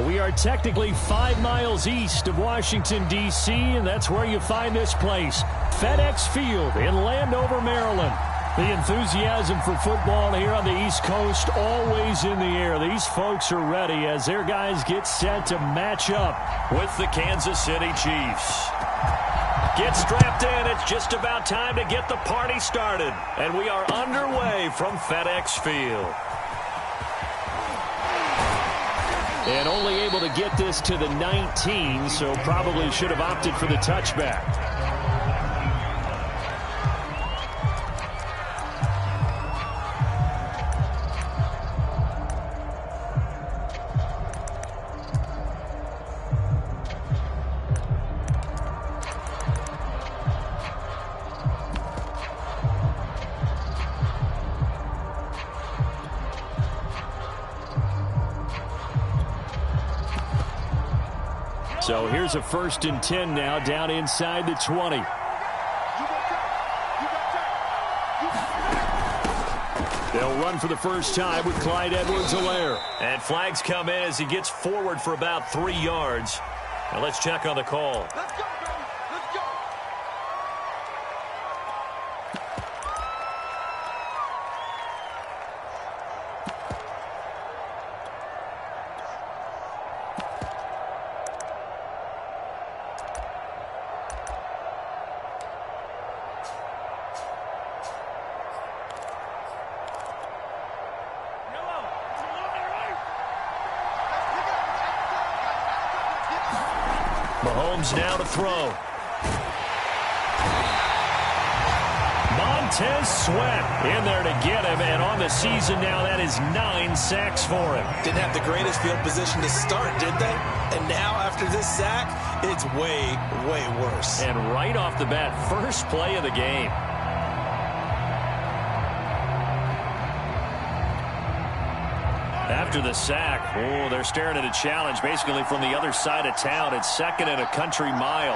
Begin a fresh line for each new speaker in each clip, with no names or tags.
We are technically 5 miles east of Washington, D.C., and that's where you find this place, FedEx Field in Landover, Maryland. The enthusiasm for football here on the East Coast always in the air. These folks are ready as their guys get set to match up with the Kansas City Chiefs. Get strapped in. It's just about time to get the party started. And we are underway from FedEx Field. And only able to get this to the 19, so probably should have opted for the touchback. So here's a 1st and 10 now, down inside the 20. They'll run for the first time with Clyde Edwards-Helaire. And flags come in as he gets forward for about 3 yards. Now let's check on the call.
Let's go, baby. Let's go.
Mahomes now to throw. Montez Sweat in there to get him, and on the season now, that is 9 sacks for him.
Didn't have the greatest field position to start, did they? And now, after this sack, it's way, way worse.
And right off the bat, first play of the game. After the sack, they're staring at a challenge basically from the other side of town. It's 2nd and a country mile.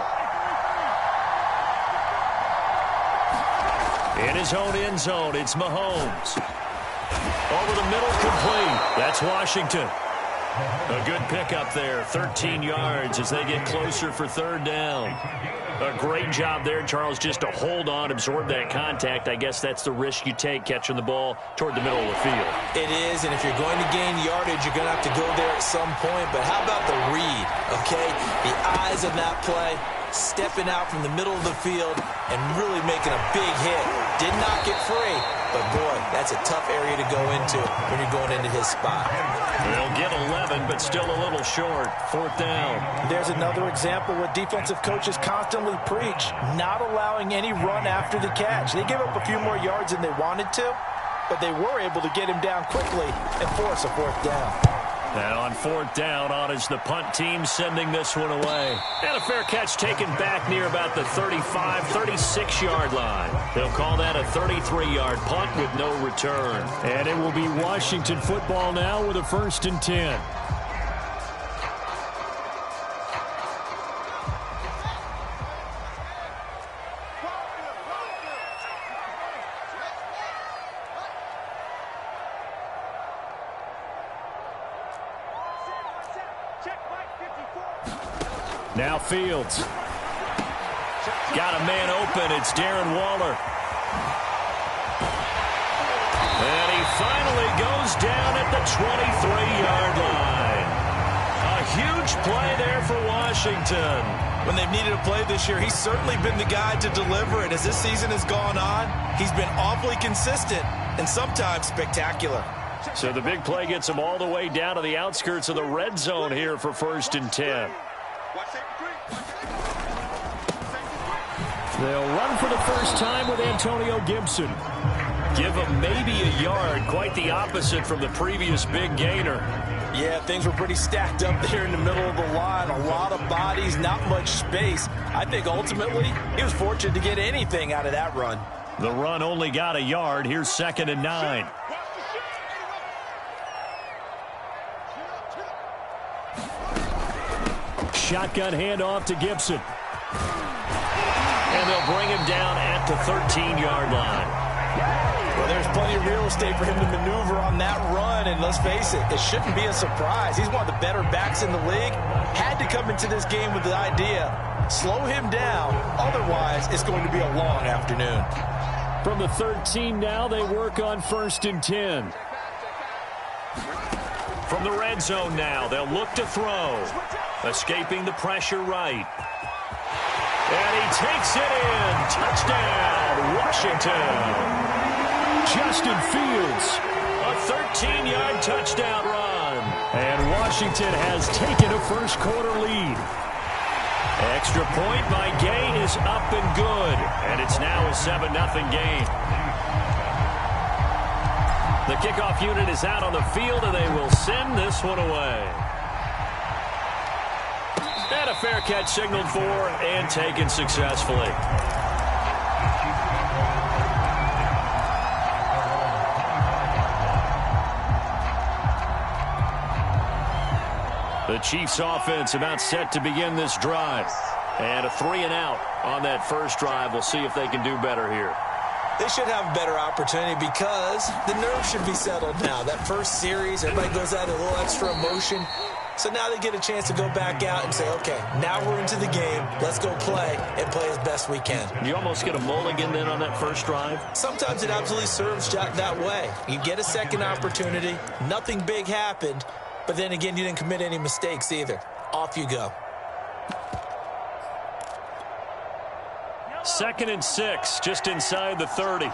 In his own end zone, it's Mahomes. Over the middle, complete. That's Washington. A good pickup there, 13 yards as they get closer for 3rd down. A great job there, Charles, just to hold on, absorb that contact. I guess that's the risk you take catching the ball toward the middle of the field.
It is, and if you're going to gain yardage, you're going to have to go there at some point. But how about the read, okay? The eyes of that play, stepping out from the middle of the field and really making a big hit. Did not get free, but boy, that's a tough area to go into when you're going into his spot.
They'll get 11, but still a little short. 4th down.
There's another example what defensive coaches constantly preach, not allowing any run after the catch. They gave up a few more yards than they wanted to, but they were able to get him down quickly and force a 4th down.
And on 4th down, on is the punt team sending this one away. And a fair catch taken back near about the 35, 36-yard line. They'll call that a 33-yard punt with no return. And it will be Washington football now with a 1st and 10. Now Fields. Got a man open. It's Darren Waller. And he finally goes down at the 23-yard line. A huge play there for Washington.
When they've needed a play this year, he's certainly been the guy to deliver it. As this season has gone on, he's been awfully consistent and sometimes spectacular.
So the big play gets him all the way down to the outskirts of the red zone here for 1st and 10. They'll run for the first time with Antonio Gibson. Give him maybe a yard, quite the opposite from the previous big gainer.
Yeah, things were pretty stacked up there in the middle of the line. A lot of bodies, not much space. I think ultimately he was fortunate to get anything out of that run.
The run only got a yard. Here's 2nd and 9. Shotgun handoff to Gibson. And they'll bring him down at the 13-yard line.
Well, there's plenty of real estate for him to maneuver on that run, and let's face it, it shouldn't be a surprise. He's one of the better backs in the league. Had to come into this game with the idea, slow him down, otherwise it's going to be a long afternoon.
From the 13 now, they work on 1st and 10. From the red zone now, they'll look to throw. Escaping the pressure right. And he takes it in. Touchdown, Washington. Justin Fields, a 13-yard touchdown run. And Washington has taken a first-quarter lead. Extra point by Gay is up and good. And it's now a 7-0 game. The kickoff unit is out on the field, and they will send this one away. And a fair catch signaled for and taken successfully. The Chiefs offense about set to begin this drive. And a 3-and-out on that first drive. We'll see if they can do better here.
They should have a better opportunity because the nerves should be settled now. That first series, everybody goes out a little extra emotion. So now they get a chance to go back out and say, okay, now we're into the game. Let's go play and play as best we can.
You almost get a mulligan then on that first drive?
Sometimes it absolutely serves that way. You get a second opportunity. Nothing big happened. But then again, you didn't commit any mistakes either. Off you go.
2nd and 6, just inside the 30.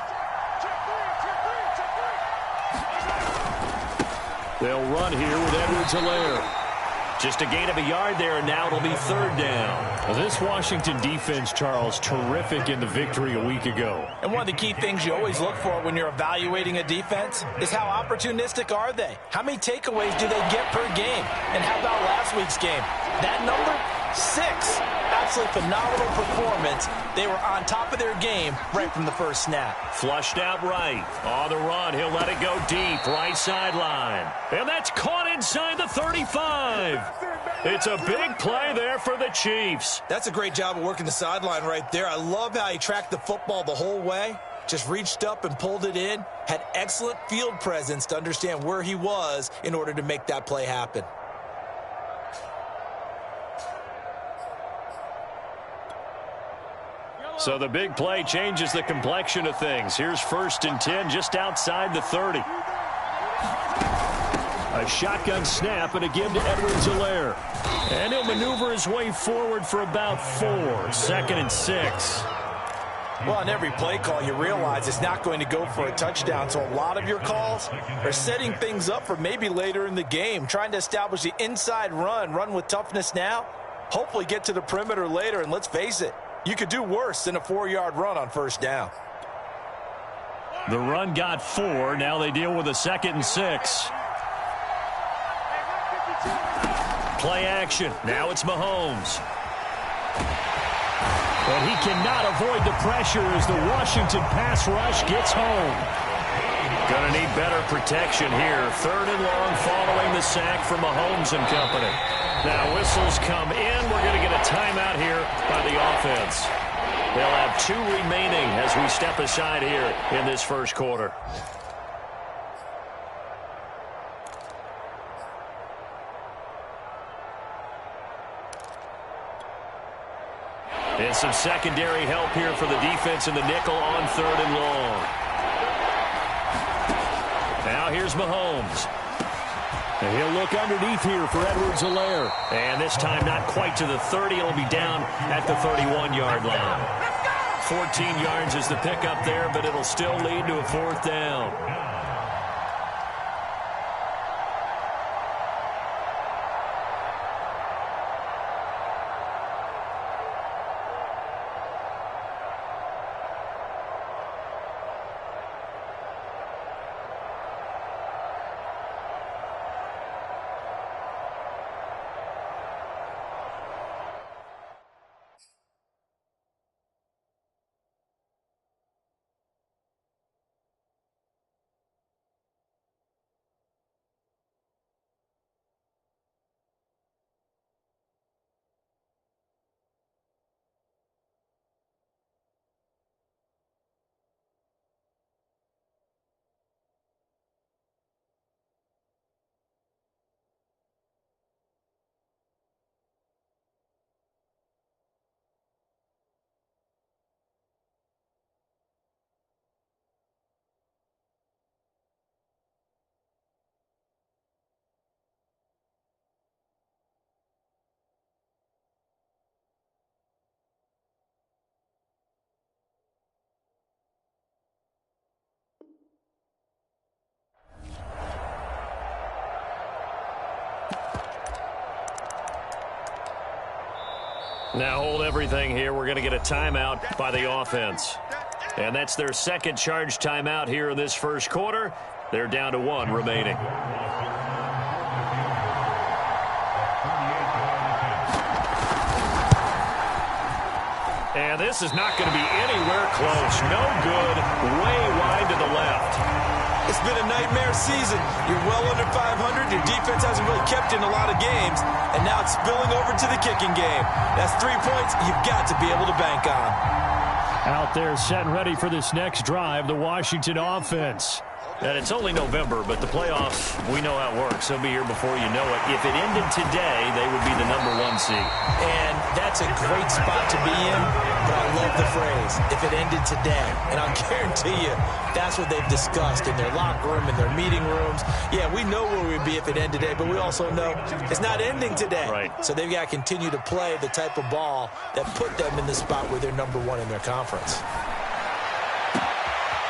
They'll run here with Edwards-Helaire. Just a gain of a yard there, and now it'll be 3rd down. Well, this Washington defense, Charles, terrific in the victory a week ago.
And one of the key things you always look for when you're evaluating a defense is how opportunistic are they? How many takeaways do they get per game? And how about last week's game? That number? 6. Absolutely phenomenal performance. They were on top of their game right from the first snap.
Flushed out right. On the run, he'll let it go deep. Right sideline. And that's caught inside the 35. It's a big play there for the Chiefs.
That's a great job of working the sideline right there. I love how he tracked the football the whole way. Just reached up and pulled it in. Had excellent field presence to understand where he was in order to make that play happen.
So the big play changes the complexion of things. Here's 1st and 10 just outside the 30. A shotgun snap and a give to Edwards-Helaire. And he'll maneuver his way forward for about 4. 2nd and 6.
Well, on every play call, you realize it's not going to go for a touchdown. So a lot of your calls are setting things up for maybe later in the game, trying to establish the inside run with toughness now, hopefully get to the perimeter later. And let's face it, you could do worse than a 4-yard run on 1st down.
The run got 4. Now they deal with a 2nd and 6. Play action. Now it's Mahomes. And he cannot avoid the pressure as the Washington pass rush gets home. Gonna need better protection here. 3rd and long following the sack from Mahomes and company. Now whistles come in. We're going to get a timeout here by the offense. They'll have 2 remaining as we step aside here in this first quarter. And some secondary help here for the defense in the nickel on 3rd and long. Now here's Mahomes. And he'll look underneath here for Edwards-Helaire. And this time not quite to the 30. It'll be down at the 31-yard line. 14 yards is the pickup there, but it'll still lead to a 4th down. Now hold everything here. We're going to get a timeout by the offense. And that's their second charge timeout here in this first quarter. They're down to 1 remaining. And this is not going to be anywhere close. No good. Way wide to the left.
It's been a nightmare season. You're well under 500. Your defense hasn't really kept you in a lot of games. And now it's spilling over to the kicking game. That's 3 points you've got to be able to bank on.
Out there set and ready for this next drive, the Washington offense. And it's only November, but the playoffs, we know how it works. They'll be here before you know it. If it ended today, they would be the #1 seed.
And that's a great spot to be in, but I love the phrase, if it ended today. And I'll guarantee you, that's what they've discussed in their locker room, in their meeting rooms. Yeah, we know where we'd be if it ended today, but we also know it's not ending today.
Right.
So they've got to continue to play the type of ball that put them in the spot where they're #1 in their conference.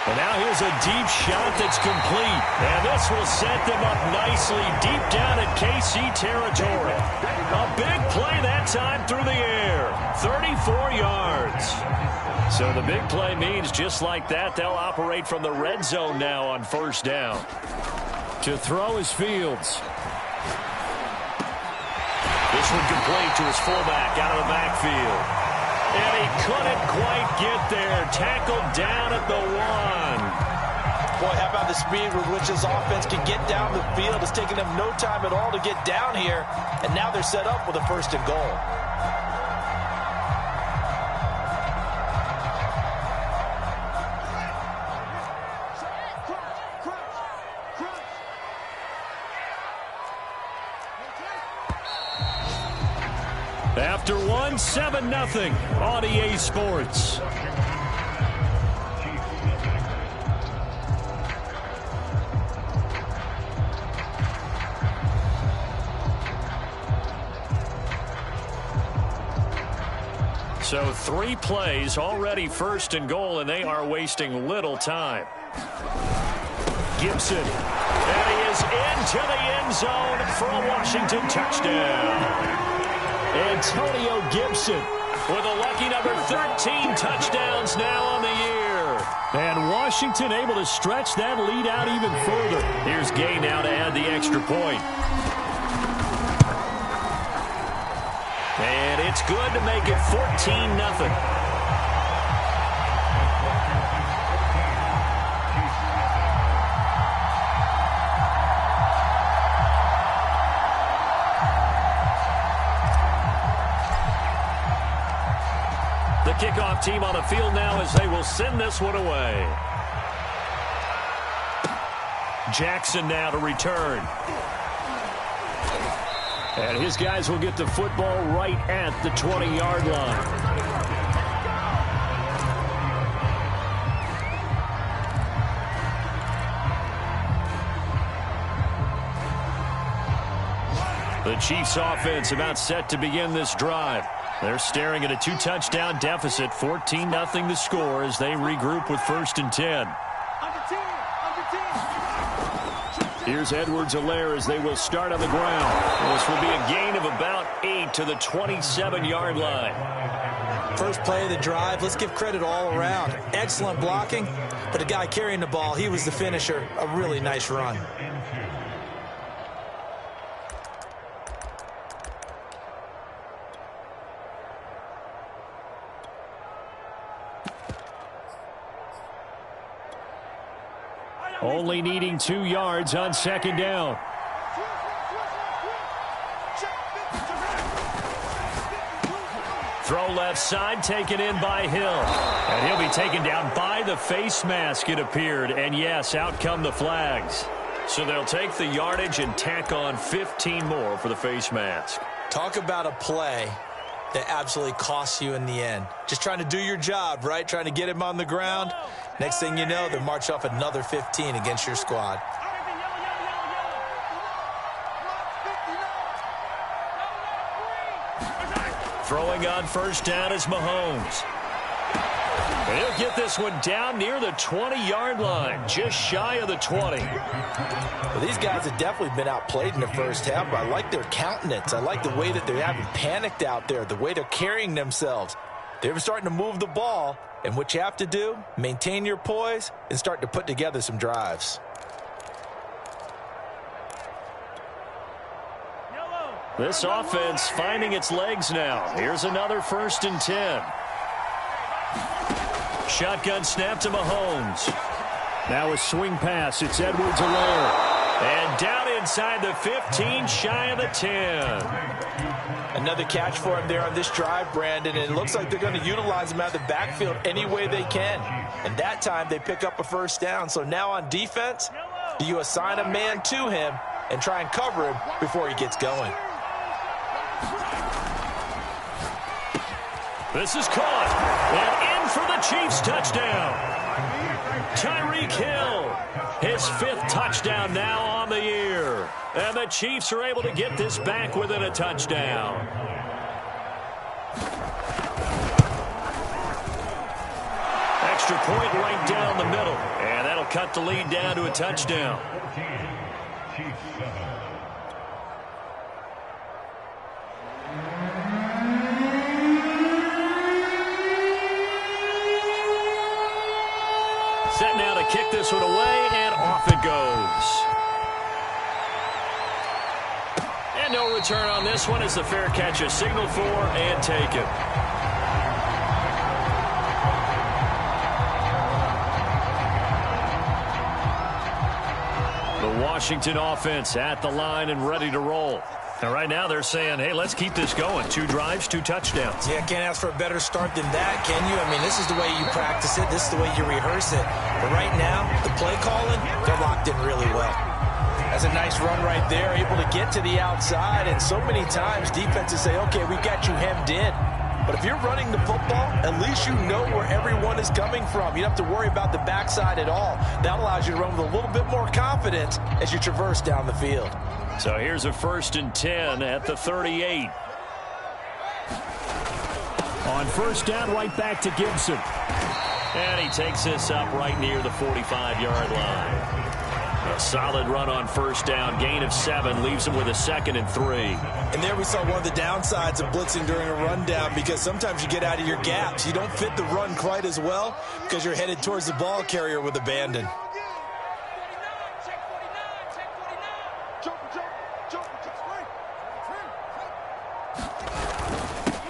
And now here's a deep shot that's complete. And this will set them up nicely deep down in KC territory. A big play that time through the air. 34 yards. So the big play means just like that, they'll operate from the red zone now on first down. To throw is Fields. This one complete to his fullback out of the backfield. And he couldn't quite get there. Tackled down at the 1.
Boy, how about the speed with which this offense can get down the field? It's taken them no time at all to get down here. And now they're set up with a 1st and goal.
After 1, 7-0 on EA Sports. So 3 plays, already 1st and goal, and they are wasting little time. Gibson, and he is into the end zone for a Washington touchdown. Antonio Gibson with a lucky number 13 touchdowns now on the year. And Washington able to stretch that lead out even further. Here's Gay now to add the extra point. And it's good to make it 14-0. The kickoff team on the field now as they will send this one away. Jackson now to return. And his guys will get the football right at the 20-yard line. The Chiefs offense about set to begin this drive. They're staring at a 2-touchdown deficit, 14-0 the score as they regroup with 1st and 10. Here's Edwards-Helaire as they will start on the ground. This will be a gain of about 8 to the 27-yard line.
First play of the drive, let's give credit all around. Excellent blocking, but the guy carrying the ball, he was the finisher. A really nice run.
Only needing 2 yards on 2nd down. Throw left side, taken in by Hill. And he'll be taken down by the face mask, it appeared. And yes, out come the flags. So they'll take the yardage and tack on 15 more for the face mask.
Talk about a play that absolutely costs you in the end. Just trying to do your job, right? Trying to get him on the ground. Next thing you know, they'll march off another 15 against your squad.
Throwing on 1st down is Mahomes. He'll get this one down near the 20-yard line, just shy of the 20.
Well, these guys have definitely been outplayed in the first half, but I like their countenance. I like the way that they haven't panicked out there, the way they're carrying themselves. They're starting to move the ball, and what you have to do, maintain your poise and start to put together some drives.
This offense finding its legs now. Here's another 1st and 10. Shotgun snap to Mahomes. Now a swing pass. It's Edwards-Helaire. And down inside the 15, shy of the 10.
Another catch for him there on this drive, Brandon, and it looks like they're going to utilize him out of the backfield any way they can. And that time they pick up a 1st down. So now on defense, do you assign a man to him and try and cover him before he gets going?
This is caught. And in for the Chiefs touchdown. Tyreek Hill, his 5th touchdown now on the year. And the Chiefs are able to get this back within a touchdown. Extra point right down the middle. And that'll cut the lead down to a touchdown. Set now to kick this one away, and off it goes. And no return on this one as the fair catch is signaled for and taken. The Washington offense at the line and ready to roll. And right now they're saying, hey, let's keep this going. 2 drives, 2 touchdowns.
Yeah, can't ask for a better start than that, can you? I mean, this is the way you practice it. This is the way you rehearse it. But right now, the play calling, they're locked in really well.
That's a nice run right there, able to get to the outside. And so many times defenses say, okay, we've got you hemmed in. But if you're running the football, at least you know where everyone is coming from. You don't have to worry about the backside at all. That allows you to run with a little bit more confidence as you traverse down the field.
So here's a 1st and 10 at the 38. On 1st down, right back to Gibson. And he takes this up right near the 45-yard line. A solid run on 1st down. Gain of 7 leaves him with a 2nd and 3.
And there we saw one of the downsides of blitzing during a rundown, because sometimes you get out of your gaps. You don't fit the run quite as well because you're headed towards the ball carrier with abandon.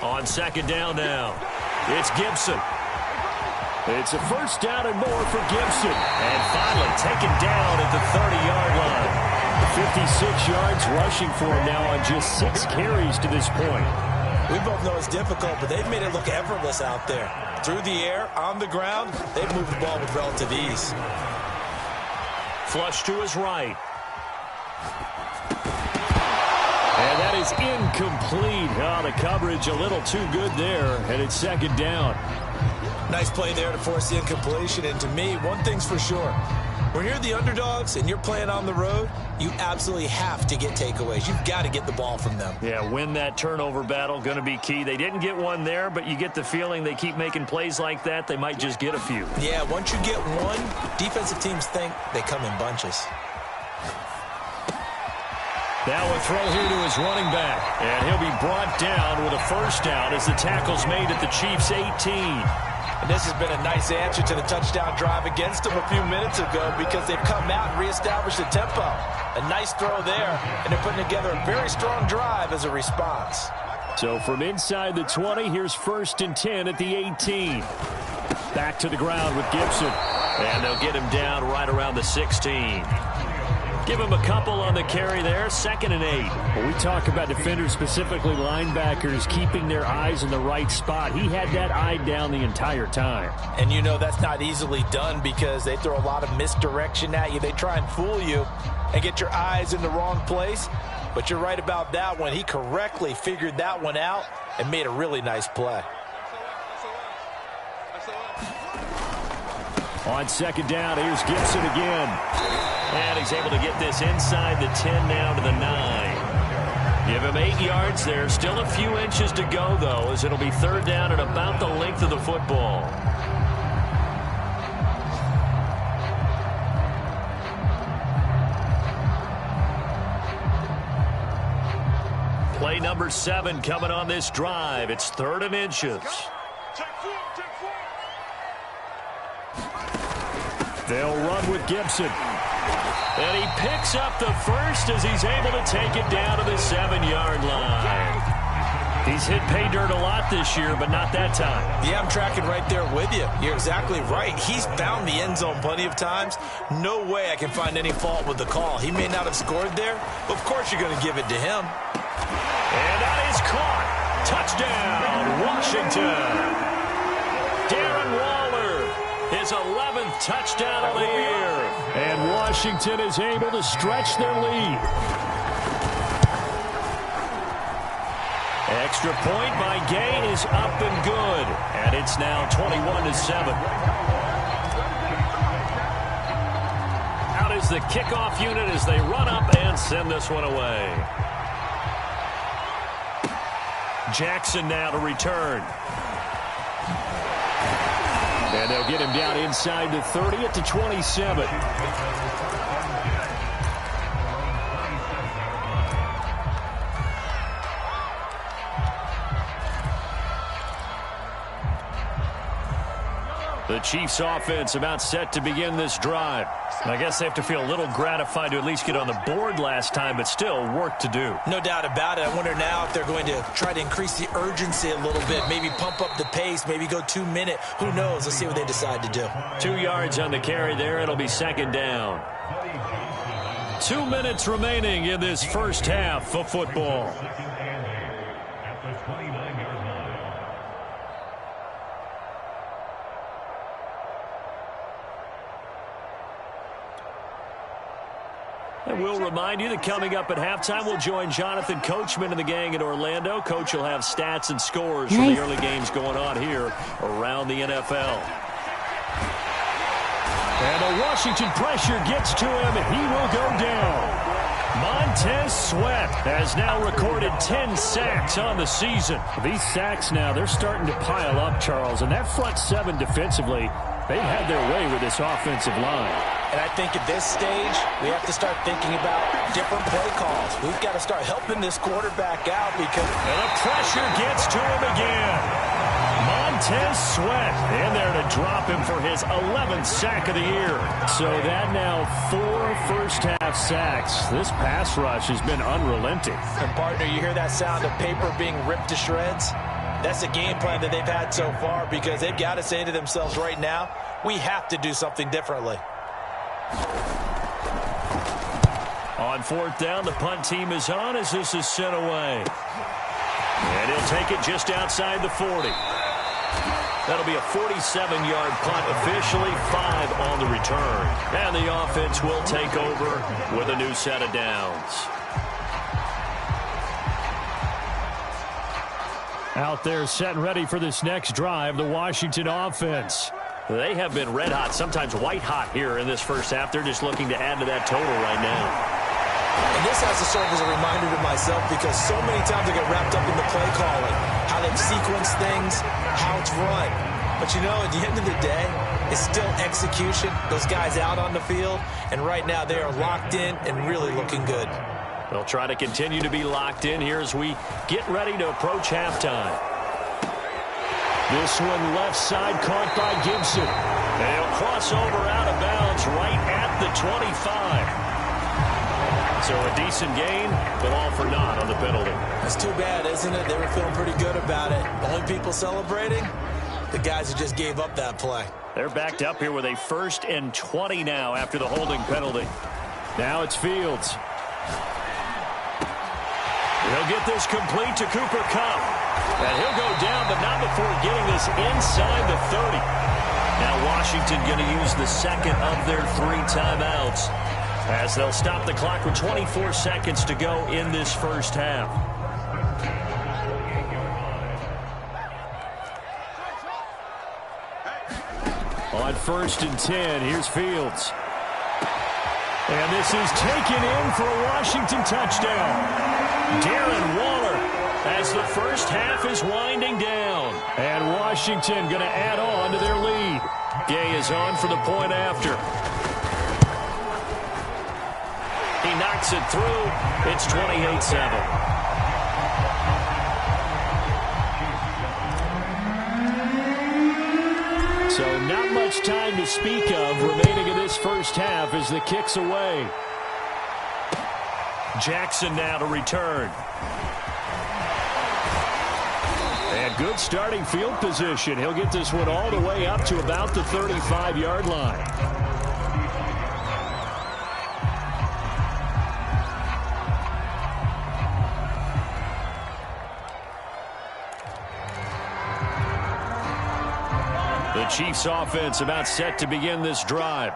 On 2nd down now, it's Gibson. It's a 1st down and more for Gibson. And finally taken down at the 30-yard line. 56 yards rushing for him now on just 6 carries to this point.
We both know it's difficult, but they've made it look effortless out there. Through the air, on the ground, they've moved the ball with relative ease.
Flush to his right. And that is incomplete. Oh, the coverage a little too good there, and it's 2nd down.
Nice play there to force the incompletion. And to me, one thing's for sure. When you're the underdogs and you're playing on the road, you absolutely have to get takeaways. You've got to get the ball from them.
Yeah, win that turnover battle, going to be key. They didn't get one there, but you get the feeling they keep making plays like that, they might just get a few.
Yeah, once you get one, defensive teams think they come in bunches.
Now a throw here to his running back. And he'll be brought down with a 1st down as the tackle's made at the Chiefs' 18.
And this has been a nice answer to the touchdown drive against them a few minutes ago, because they've come out and reestablished the tempo. A nice throw there, and they're putting together a very strong drive as a response.
So from inside the 20, here's 1st and 10 at the 18. Back to the ground with Gibson. And they'll get him down right around the 16. Give him a couple on the carry there. 2nd and 8. Well, we talk about defenders, specifically linebackers, keeping their eyes in the right spot. He had that eye down the entire time.
And you know that's not easily done, because they throw a lot of misdirection at you. They try and fool you and get your eyes in the wrong place. But you're right about that one. He correctly figured that one out and made a really nice play.
On 2nd down, here's Gibson again. And he's able to get this inside the 10 now to the 9. Give him 8 yards there. Still a few inches to go, though, as it'll be 3rd down and about the length of the football. number 7 coming on this drive. It's 3rd and inches. They'll run with Gibson. And he picks up the first as he's able to take it down to the 7-yard line. He's hit pay dirt a lot this year, but not that time.
Yeah, I'm tracking right there with you. You're exactly right. He's found the end zone plenty of times. No way I can find any fault with the call. He may not have scored there, but of course you're going to give it to him.
And that is caught. Touchdown, Washington. Darren Waller, his 11th touchdown of the year. And Washington is able to stretch their lead. Extra point by Gay is up and good. And it's now 21-7. Out is the kickoff unit as they run up and send this one away. Jackson now to return. And they'll get him down inside the 30 at the 27. The Chiefs offense about set to begin this drive. I guess they have to feel a little gratified to at least get on the board last time, but still work to do.
No doubt about it. I wonder now if they're going to try to increase the urgency a little bit, maybe pump up the pace, maybe go 2-minute. Who knows? Let's see what they decide to do.
2 yards on the carry there. It'll be 2nd down. 2 minutes remaining in this first half of football. And we'll remind you that coming up at halftime, we'll join Jonathan Coachman and the gang in Orlando. Coach will have stats and scores from the early games going on here around the NFL. And the Washington pressure gets to him, and he will go down. Montez Sweat has now recorded 10 sacks on the season. These sacks now, they're starting to pile up, Charles. And that front 7 defensively, they've had their way with this offensive line.
And I think at this stage, we have to start thinking about different play calls. We've got to start helping this quarterback out because...
And the pressure gets to him again. Montez Sweat in there to drop him for his 11th sack of the year. So that now 4 first-half sacks. This pass rush has been unrelenting.
And, partner, you hear that sound of paper being ripped to shreds? That's the game plan that they've had so far because they've got to say to themselves right now, we have to do something differently.
On 4th down, the punt team is on as this is sent away. And he'll take it just outside the 40. That'll be a 47-yard punt, officially 5 on the return. And the offense will take over with a new set of downs. Out there set and ready for this next drive, the Washington offense. They have been red hot, sometimes white hot here in this first half. They're just looking to add to that total right now.
And this has to serve as a reminder to myself because so many times I get wrapped up in the play calling, how they've sequenced things, how it's run. But, you know, at the end of the day, it's still execution. Those guys out on the field, and right now they are locked in and really looking good.
They'll try to continue to be locked in here as we get ready to approach halftime. This one left side caught by Gibson. They'll cross over out of bounds right at the 25. So a decent gain, but all for naught on the penalty.
That's too bad, isn't it? They were feeling pretty good about it. Only people celebrating, the guys who just gave up that play.
They're backed up here with a 1st and 20 now after the holding penalty. Now it's Fields. He'll get this complete to Cooper Kupp. And he'll go down, but not before getting this inside the 30. Now Washington going to use the second of their 3 timeouts as they'll stop the clock with 24 seconds to go in this first half. On 1st and 10, here's Fields. And this is taken in for a Washington touchdown. Darren Waller as the first half is winding down. And Washington going to add on to their lead. Gay is on for the point after. He knocks it through. It's 28-7. So not much time to speak of remaining in this first half as the kick's away. Jackson now to return. And good starting field position. He'll get this one all the way up to about the 35-yard line. The Chiefs offense about set to begin this drive.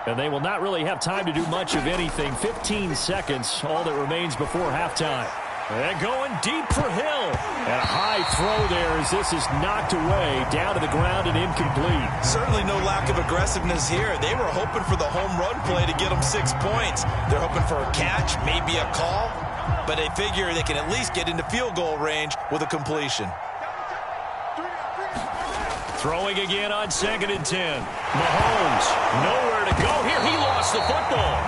And they will not really have time to do much of anything. 15 seconds, all that remains before halftime. And going deep for Hill. And a high throw there as this is knocked away, down to the ground and incomplete.
Certainly no lack of aggressiveness here. They were hoping for the home run play to get them 6 points. They're hoping for a catch, maybe a call. But they figure they can at least get into field goal range with a completion.
Throwing again on 2nd and 10. Mahomes, nowhere to go here. He lost the football.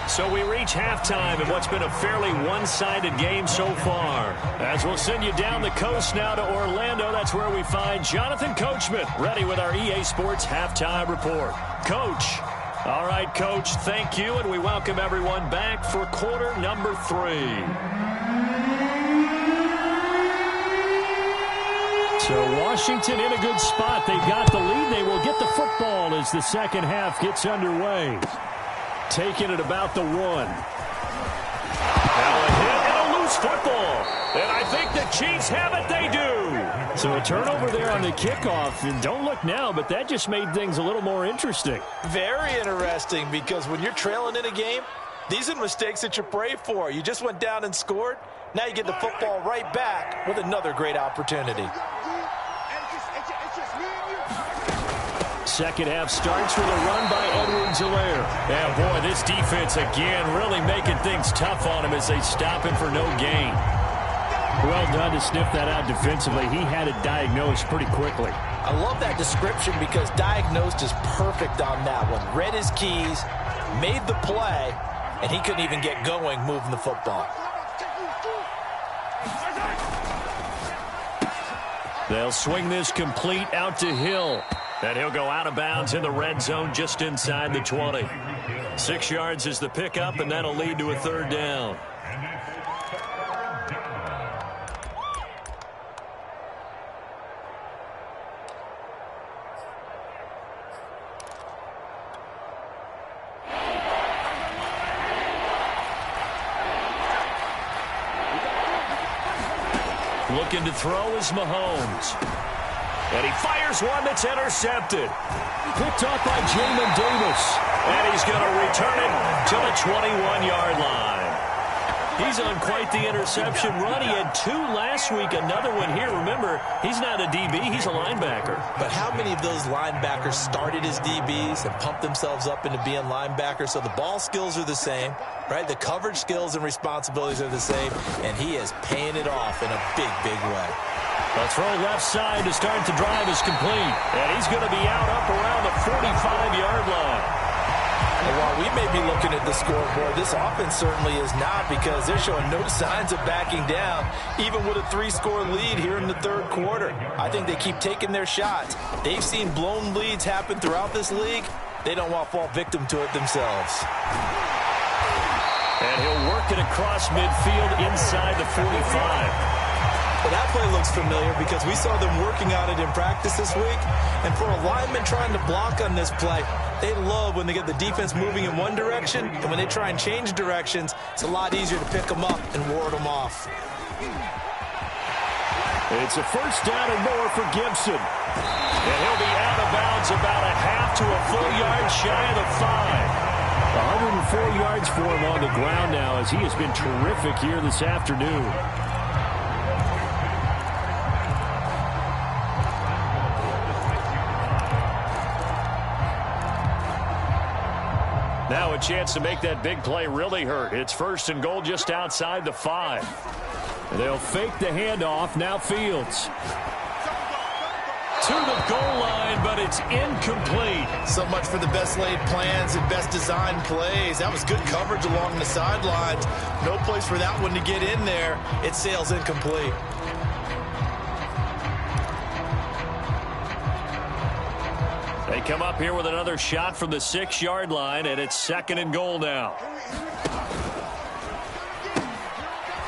So we reach halftime in what's been a fairly one-sided game so far. As we'll send you down the coast now to Orlando, that's where we find Jonathan Coachman, ready with our EA Sports Halftime Report. Coach. All right, Coach, thank you, and we welcome everyone back for quarter number 3. So Washington in a good spot. They've got the lead. They will get the football as the second half gets underway. Taking it about the 1. Now a hit and a loose football. And I think the Chiefs have it. They do. So a turnover there on the kickoff. And don't look now, but that just made things a little more interesting.
Very interesting, because when you're trailing in a game, these are mistakes that you pray for. You just went down and scored. Now you get the football right back with another great opportunity.
Second half starts with a run by Edwards-Helaire. And boy, this defense again really making things tough on him as they stop him for no gain. Well done to sniff that out defensively. He had it diagnosed pretty quickly.
I love that description because diagnosed is perfect on that one. Read his keys, made the play, and he couldn't even get going moving the football.
They'll swing this complete out to Hill. And he'll go out of bounds in the red zone just inside the 20. 6 yards is the pickup, and that'll lead to a third down. Looking to throw is Mahomes. And he fires one that's intercepted. Picked off by Jamin Davis. And he's going to return it to the 21-yard line. He's on quite the interception run. He had 2 last week, another one here. Remember, he's not a DB, he's a linebacker.
But how many of those linebackers started as DBs and pumped themselves up into being linebackers? So the ball skills are the same, right? The coverage skills and responsibilities are the same, and he is paying it off in a big, big way.
A throw left side to start the drive is complete. And he's going to be out up around the 45-yard line.
And while we may be looking at the scoreboard, this offense certainly is not, because they're showing no signs of backing down, even with a 3-score lead here in the third quarter. I think they keep taking their shots. They've seen blown leads happen throughout this league. They don't want to fall victim to it themselves.
And he'll work it across midfield inside the 45.
Well, that play looks familiar because we saw them working on it in practice this week. And for a lineman trying to block on this play, they love when they get the defense moving in one direction, and when they try and change directions, it's a lot easier to pick them up and ward them off.
It's a first down and more for Gibson. And he'll be out of bounds about a half to a full yard shy of the 5. 104 yards for him on the ground now, as he has been terrific here this afternoon. Now a chance to make that big play really hurt. It's 1st and goal just outside the 5. They'll fake the handoff. Now Fields. To the goal line, but it's incomplete.
So much for the best laid plans and best designed plays. That was good coverage along the sidelines. No place for that one to get in there. It sails incomplete.
They come up here with another shot from the 6-yard line, and it's 2nd and goal now.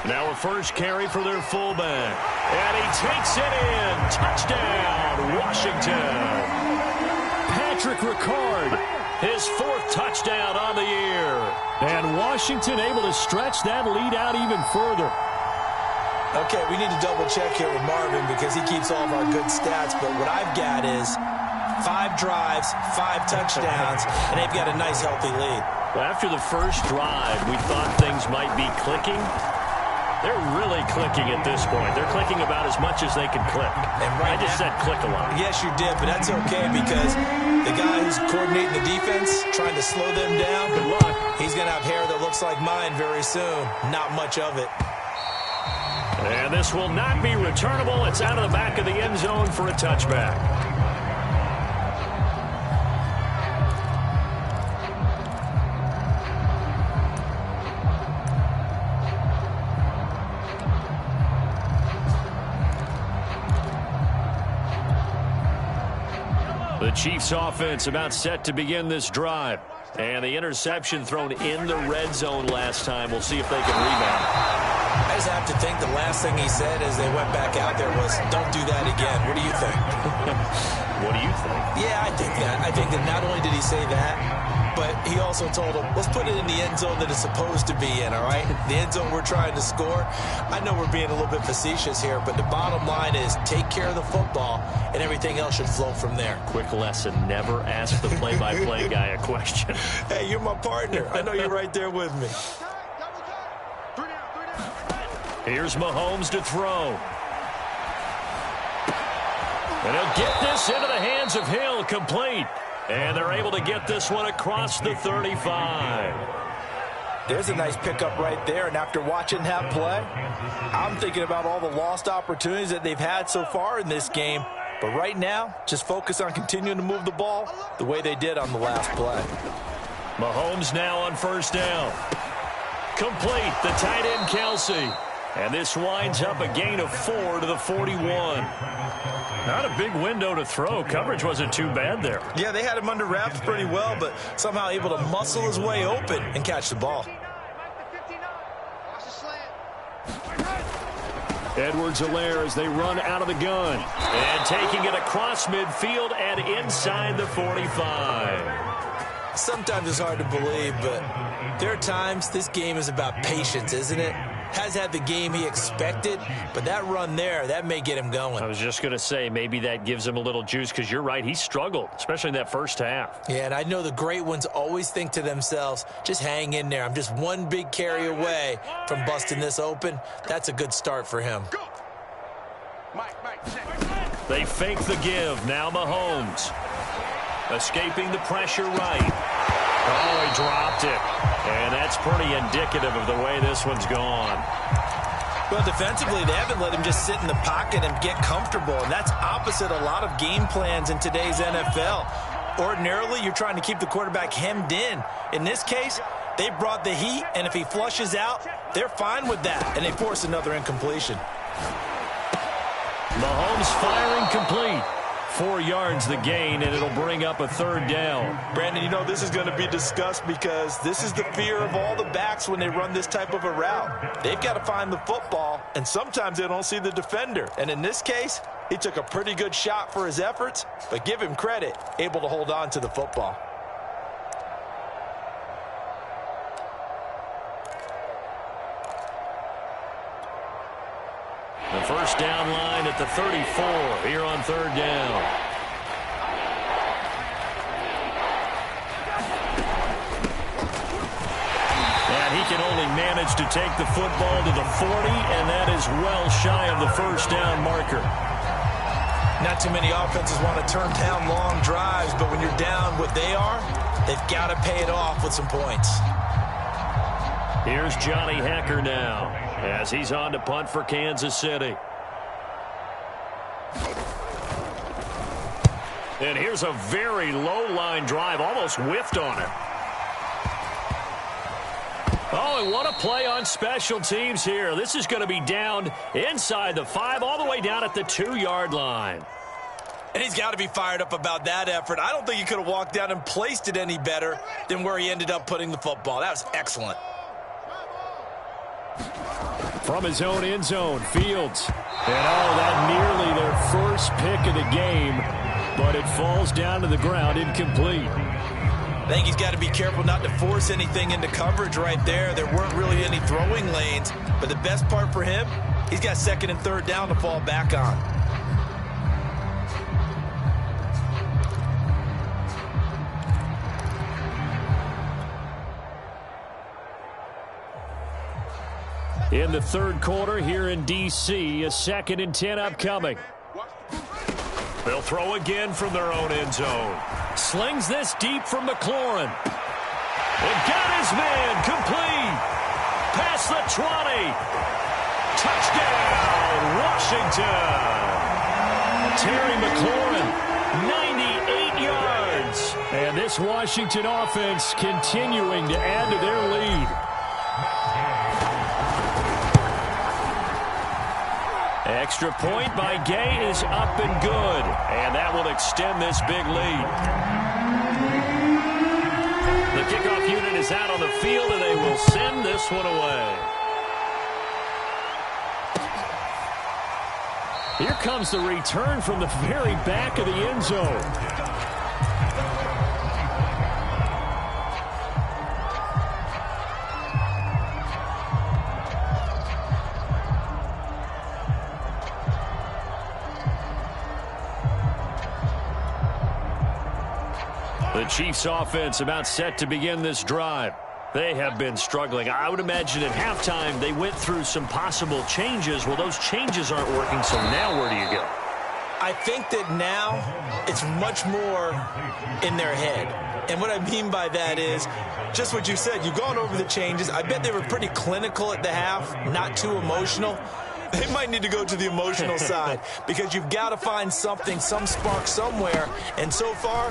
Now a first carry for their fullback. And he takes it in. Touchdown, Washington. Patrick Ricard, his 4th touchdown on the year. And Washington able to stretch that lead out even further.
Okay, we need to double check here with Marvin because he keeps all of our good stats. But what I've got is 5 drives, 5 touchdowns, and they've got a nice, healthy lead.
Well, after the first drive, we thought things might be clicking. They're really clicking at this point. They're clicking about as much as they can click.
And right
I just said click a lot.
Yes, you did, but that's okay because the guy who's coordinating the defense, trying to slow them down,
good luck.
He's going to have hair that looks like mine very soon. Not much of it.
And this will not be returnable. It's out of the back of the end zone for a touchback. The Chiefs offense about set to begin this drive. And the interception thrown in the red zone last time. We'll see if they can rebound.
I just have to think the last thing he said as they went back out there was, don't do that again. What do you think?
What do you think?
Yeah, I think that. I think that not only did he say that, but he also told him, let's put it in the end zone that it's supposed to be in, all right? The end zone we're trying to score. I know we're being a little bit facetious here, but the bottom line is take care of the football, and everything else should flow from there.
Quick lesson, never ask the play-by-play guy a question.
Hey, you're my partner. I know you're right there with me.
Here's Mahomes to throw. And he'll get this into the hands of Hill, complete. And they're able to get this one across the 35.
There's a nice pickup right there, and after watching that play, I'm thinking about all the lost opportunities that they've had so far in this game. But right now, just focus on continuing to move the ball the way they did on the last play.
Mahomes now on first down. Complete, the tight end Kelsey. And this winds up a gain of 4 to the 41. Not a big window to throw. Coverage wasn't too bad there.
Yeah, they had him under wraps pretty well, but somehow able to muscle his way open and catch the ball.
Edwards-Helaire as they run out of the gun. And taking it across midfield and inside the 45.
Sometimes it's hard to believe, but there are times this game is about patience, isn't it? Has had the game he expected, but that run there, that may get him going.
I was just going to say, maybe that gives him a little juice, because you're right, he struggled, especially in that first half.
Yeah, and I know the great ones always think to themselves, just hang in there. I'm just one big carry away from busting this open. That's a good start for him.
They fake the give. Now Mahomes. Escaping the pressure right. Oh, he dropped it. And that's pretty indicative of the way this one's gone.
Well, defensively, they haven't let him just sit in the pocket and get comfortable, and that's opposite a lot of game plans in today's NFL. Ordinarily, you're trying to keep the quarterback hemmed in. In this case, they brought the heat, and if he flushes out, they're fine with that, and they force another incompletion.
Mahomes firing complete. 4 yards the gain, and it'll bring up a third down.
Brandon, you know this is going to be discussed because this is the fear of all the backs when they run this type of a route. They've got to find the football, and sometimes they don't see the defender. And in this case, he took a pretty good shot for his efforts, but give him credit, able to hold on to the football.
The first down line at the 34 here on third down. And he can only manage to take the football to the 40, and that is well shy of the first down marker.
Not too many offenses want to turn down long drives, but when you're down what they are, they've got to pay it off with some points.
Here's Johnny Hecker now as he's on to punt for Kansas City. And here's a very low-line drive, almost whiffed on it. Oh, and what a play on special teams here. This is going to be down inside the 5, all the way down at the 2-yard line.
And he's got to be fired up about that effort. I don't think he could have walked down and placed it any better than where he ended up putting the football. That was excellent.
From his own end zone, Fields. And that nearly their first pick of the game, but it falls down to the ground incomplete.
I think he's got to be careful not to force anything into coverage right there. There weren't really any throwing lanes, but the best part for him, he's got second and third down to fall back on.
In the third quarter here in D.C., a 2nd and 10 upcoming. They'll throw again from their own end zone. Slings this deep from McLaurin. And got his man complete. Past the 20. Touchdown, Washington. Terry McLaurin, 98 yards. And this Washington offense continuing to add to their lead. Extra point by Gay is up and good. And that will extend this big lead. The kickoff unit is out on the field, and they will send this one away. Here comes the return from the very back of the end zone. The Chiefs offense about set to begin this drive. They have been struggling. I would imagine at halftime they went through some possible changes. Well, those changes aren't working, so now where do you go?
I think that now it's much more in their head. And what I mean by that is just what you said. You've gone over the changes. I bet they were pretty clinical at the half, not too emotional. They might need to go to the emotional side because you've got to find something, some spark somewhere. And so far,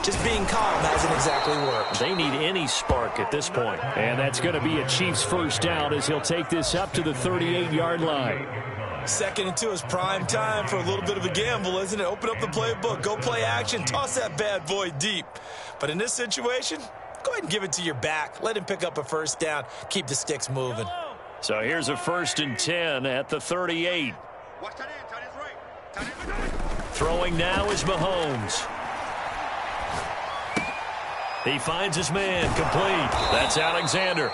just being calm hasn't exactly worked.
They need any spark at this point. And that's going to be a Chiefs first down as he'll take this up to the 38-yard line.
2nd and 2 is prime time for a little bit of a gamble, isn't it? Open up the playbook, go play action, toss that bad boy deep. But in this situation, go ahead and give it to your back. Let him pick up a first down. Keep the sticks moving.
So here's a 1st and 10 at the 38. Throwing now is Mahomes. He finds his man complete. That's Alexander.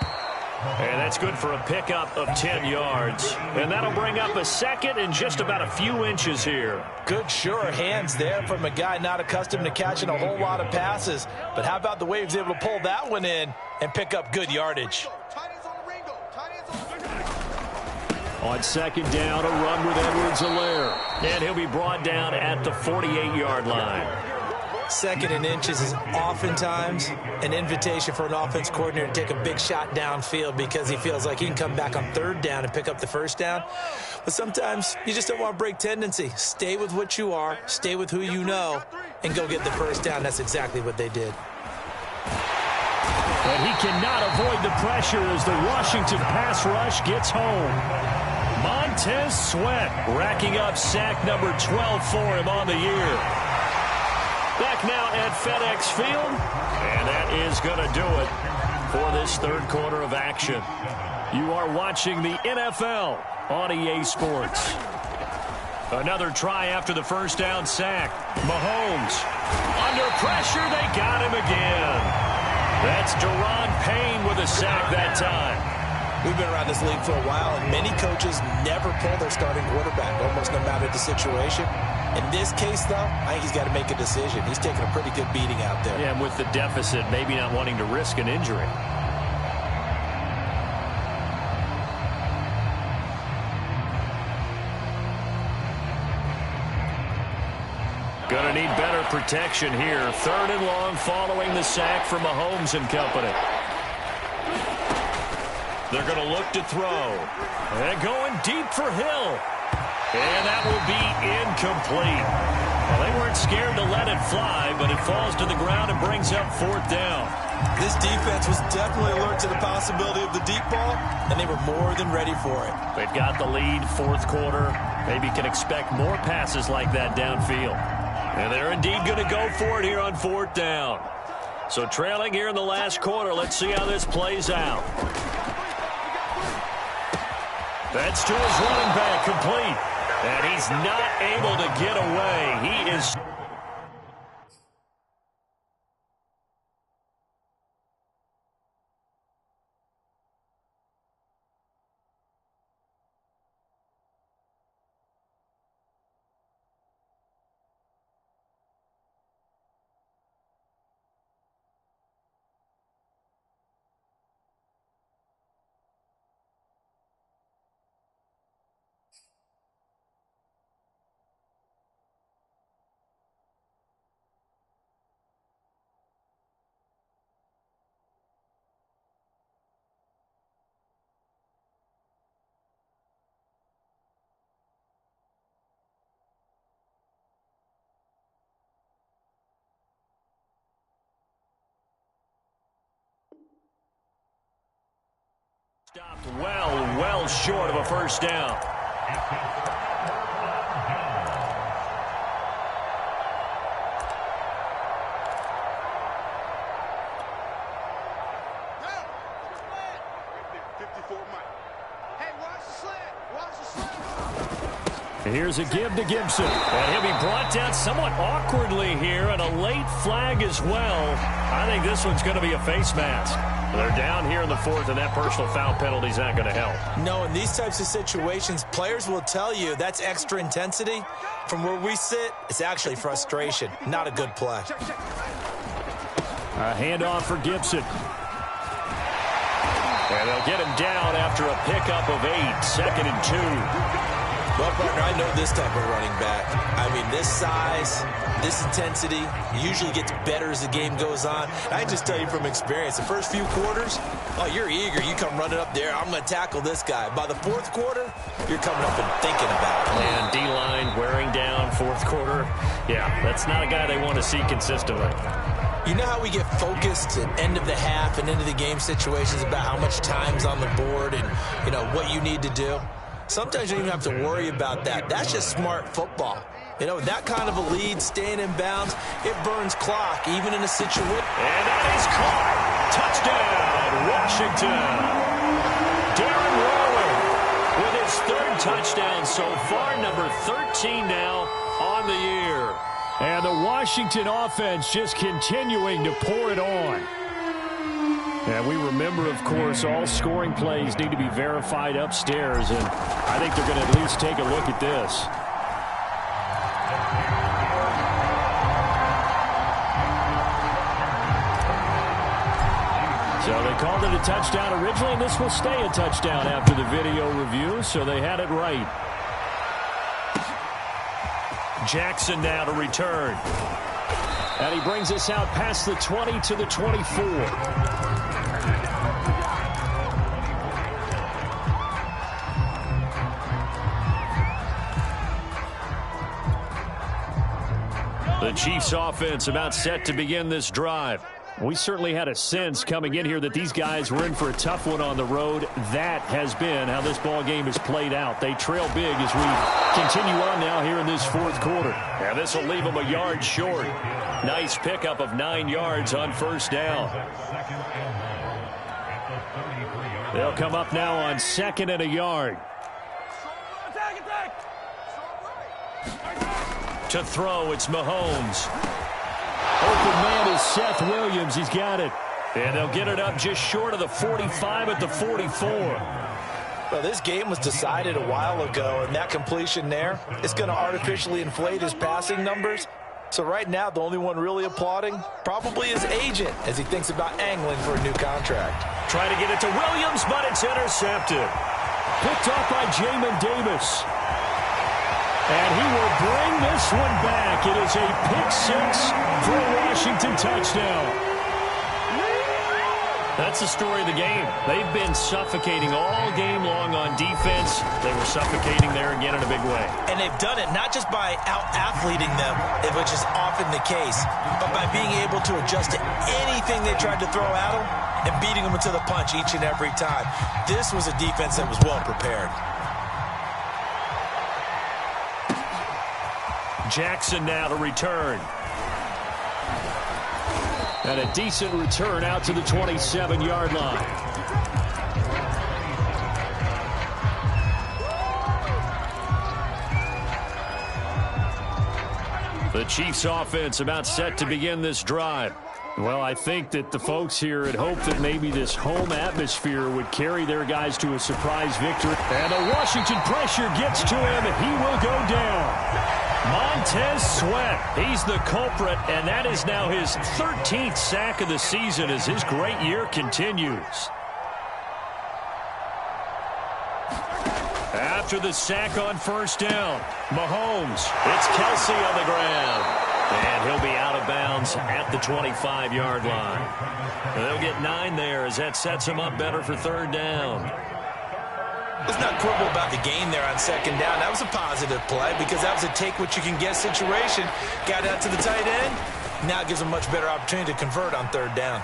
And that's good for a pickup of 10 yards. And that'll bring up a 2nd and just about a few inches here.
Good, sure hands there from a guy not accustomed to catching a whole lot of passes. But how about the way he was able to pull that one in and pick up good yardage?
On 2nd down, a run with Edwards-Helaire. And he'll be brought down at the 48-yard line.
2nd and inches is oftentimes an invitation for an offense coordinator to take a big shot downfield because he feels like he can come back on 3rd down and pick up the first down. But sometimes you just don't want to break tendency. Stay with what you are, stay with who you know, and go get the first down. That's exactly what they did.
And he cannot avoid the pressure as the Washington pass rush gets home. Montez Sweat racking up sack number 12 for him on the year. Back now at FedEx Field, and that is going to do it for this third quarter of action. You are watching the NFL on EA Sports. Another try after the first down sack. Mahomes under pressure. They got him again. That's Daron Payne with a sack that time.
We've been around this league for a while, and many coaches never pull their starting quarterback, almost no matter the situation. In this case, though, I think he's got to make a decision. He's taking a pretty good beating out there.
Yeah, and with the deficit, maybe not wanting to risk an injury. Going to need better protection here. 3rd and long following the sack from Mahomes and company. They're going to look to throw. And going deep for Hill. And that will be incomplete. Well, they weren't scared to let it fly, but it falls to the ground and brings up 4th down.
This defense was definitely alert to the possibility of the deep ball, and they were more than ready for it.
They've got the lead, 4th quarter. Maybe can expect more passes like that downfield. And they're indeed going to go for it here on 4th down. So trailing here in the last quarter. Let's see how this plays out. That's to his running back, complete. And he's not able to get away. He is... Stopped well short of a first down. Here's a give to Gibson. And he'll be brought down somewhat awkwardly here, and a late flag as well. I think this one's going to be a face mask. They're down here in the 4th, and that personal foul penalty is not going to help.
No, in these types of situations, players will tell you that's extra intensity. From where we sit, it's actually frustration. Not a good play.
A handoff for Gibson. And they'll get him down after a pickup of 8, 2nd and 2.
Well, partner, I know this type of running back. I mean, this size, this intensity usually gets better as the game goes on. I can just tell you from experience, the first few quarters, oh, you're eager. You come running up there, I'm going to tackle this guy. By the 4th quarter, you're coming up and thinking about it.
And D-line wearing down 4th quarter. Yeah, that's not a guy they want to see consistently.
You know how we get focused at end of the half and into the game situations about how much time's on the board and, you know, what you need to do? Sometimes you don't even have to worry about that. That's just smart football. You know, that kind of a lead, staying in bounds, it burns clock, even in a situation.
And that is caught. Touchdown, Washington. Darren Waller with his 3rd touchdown so far, number 13 now on the year. And the Washington offense just continuing to pour it on. And we remember, of course, all scoring plays need to be verified upstairs, and I think they're going to at least take a look at this. So they called it a touchdown originally, and this will stay a touchdown after the video review, so they had it right. Jackson now to return. And he brings us out past the 20 to the 24. The Chiefs offense about set to begin this drive. We certainly had a sense coming in here that these guys were in for a tough one on the road. That has been how this ball game has played out. They trail big as we continue on now here in this 4th quarter. And this will leave them a yard short. Nice pickup of 9 yards on first down. They'll come up now on 2nd and a yard. To throw, it's Mahomes. Open man is Seth Williams. He's got it. And they'll get it up just short of the 45 at the 44.
Well, this game was decided a while ago, and that completion there is going to artificially inflate his passing numbers. So right now, the only one really applauding probably his agent as he thinks about angling for a new contract.
Trying to get it to Williams, but it's intercepted. Picked off by Jamin Davis. And he will bring this one back. It is a pick-6 for a Washington touchdown. That's the story of the game. They've been suffocating all game long on defense. They were suffocating there again in a big way.
And they've done it not just by out-athleting them, which is often the case, but by being able to adjust to anything they tried to throw at them and beating them into the punch each and every time. This was a defense that was well prepared.
Jackson now to return. And a decent return out to the 27-yard line. The Chiefs offense about set to begin this drive. Well, I think that the folks here had hoped that maybe this home atmosphere would carry their guys to a surprise victory. And the Washington pressure gets to him, and he will go down. Montez Sweat, he's the culprit, and that is now his 13th sack of the season as his great year continues. After the sack on first down, Mahomes, it's Kelsey on the ground. And he'll be out of bounds at the 25-yard line. They'll get 9 there as that sets him up better for third down.
Let's not quibble about the gain there on second down. That was a positive play because that was a take-what-you-can-get situation. Got out to the tight end. Now it gives him a much better opportunity to convert on third down.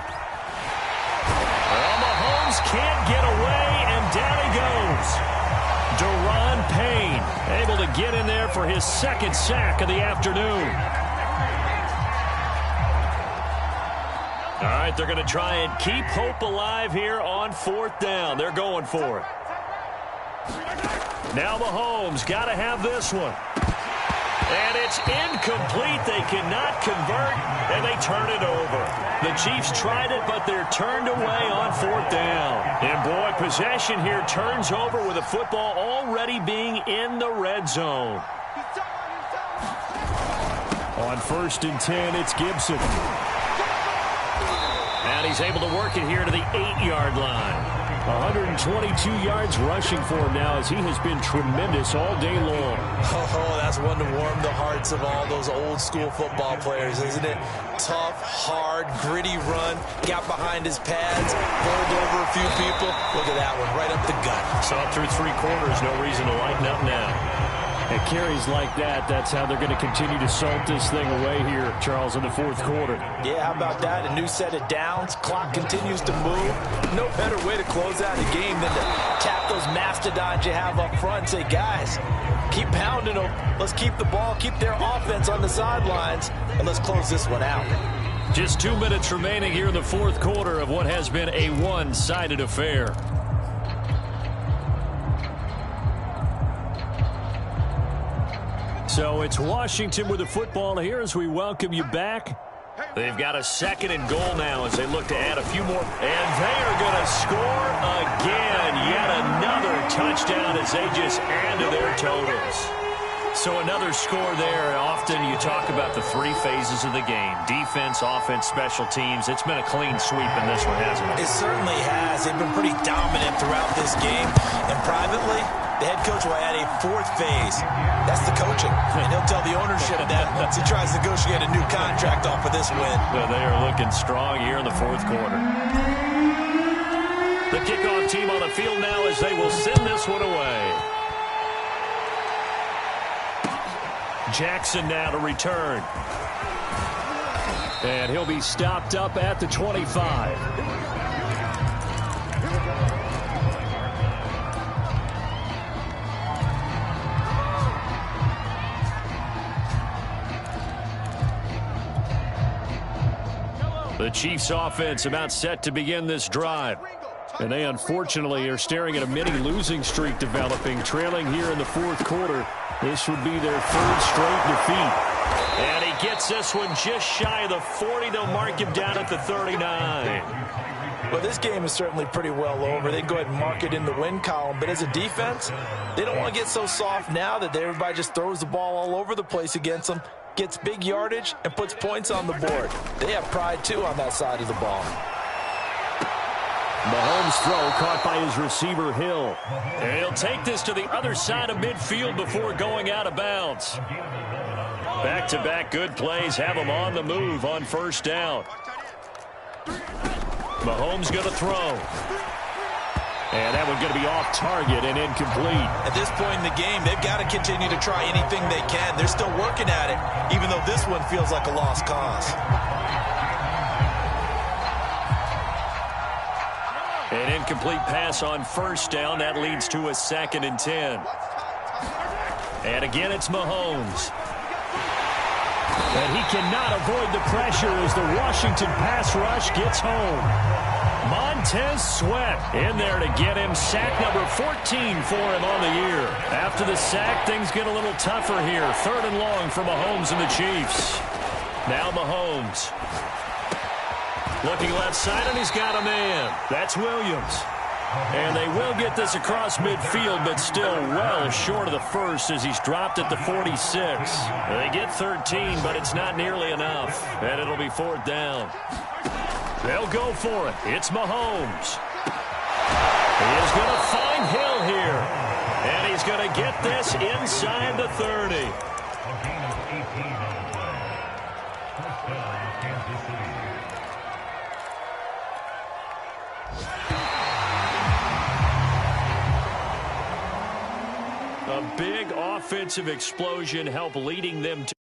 Well, Mahomes can't get away, and down he goes. Daron Payne able to get in there for his second sack of the afternoon. All right, they're going to try and keep hope alive here on fourth down. They're going for it. Now Mahomes got to have this one. And it's incomplete. They cannot convert, and they turn it over. The Chiefs tried it, but they're turned away on fourth down. And, boy, possession here turns over with the football already being in the red zone. On 1st and 10, it's Gibson. And he's able to work it here to the 8-yard line. 122 yards rushing for him now as he has been tremendous all day long.
Oh, that's one to warm the hearts of all those old-school football players, isn't it? Tough, hard, gritty run. Got behind his pads, bowled over a few people. Look at that one, right up the gut.
Saw it through 3 quarters, no reason to lighten up now. And carries like that, that's how they're going to continue to salt this thing away here, Charles, in the fourth quarter.
Yeah, how about that? A new set of downs. Clock continues to move. No better way to close out a game than to tap those mastodons you have up front and say, guys, keep pounding them. Let's keep the ball, keep their offense on the sidelines, and let's close this one out.
Just 2 minutes remaining here in the fourth quarter of what has been a one-sided affair. So it's Washington with the football here as we welcome you back. They've got a 2nd and goal now as they look to add a few more. And they are going to score again. Yet another touchdown as they just add to their totals. So another score there. Often you talk about the 3 phases of the game. Defense, offense, special teams. It's been a clean sweep in this one, hasn't it?
It certainly has. They've been pretty dominant throughout this game. And privately, the head coach will add a 4th phase. That's the coaching. And he'll tell the ownership that once he tries to negotiate a new contract off of this win.
Well, they are looking strong here in the fourth quarter. The kickoff team on the field now as they will send this one away. Jackson now to return. And he'll be stopped up at the 25. The Chiefs offense about set to begin this drive. And they unfortunately are staring at a mini losing streak developing, trailing here in the fourth quarter. This would be their 3rd straight defeat. And he gets this one just shy of the 40. They'll mark him down at the 39.
Well, this game is certainly pretty well over. They can go ahead and mark it in the win column. But as a defense, they don't want to get so soft now that everybody just throws the ball all over the place against them, gets big yardage, and puts points on the board. They have pride, too, on that side of the ball.
Mahomes' throw caught by his receiver, Hill. And he'll take this to the other side of midfield before going out of bounds. Back-to-back good plays have him on the move on first down. Mahomes going to throw. And that one's going to be off target and incomplete.
At this point in the game, they've got to continue to try anything they can. They're still working at it, even though this one feels like a lost cause.
An incomplete pass on first down. That leads to a 2nd and 10. And again, it's Mahomes. And he cannot avoid the pressure as the Washington pass rush gets home. Montez Sweat in there to get him sack number 14 for him on the year. After the sack, things get a little tougher here. 3rd and long for Mahomes and the Chiefs. Now Mahomes. Looking left side, and he's got a man. That's Williams. And they will get this across midfield, but still well short of the first as he's dropped at the 46. They get 13, but it's not nearly enough. And it'll be 4th down. They'll go for it. It's Mahomes. He is going to find Hill here. And he's going to get this inside the 30. A big offensive explosion helped leading them to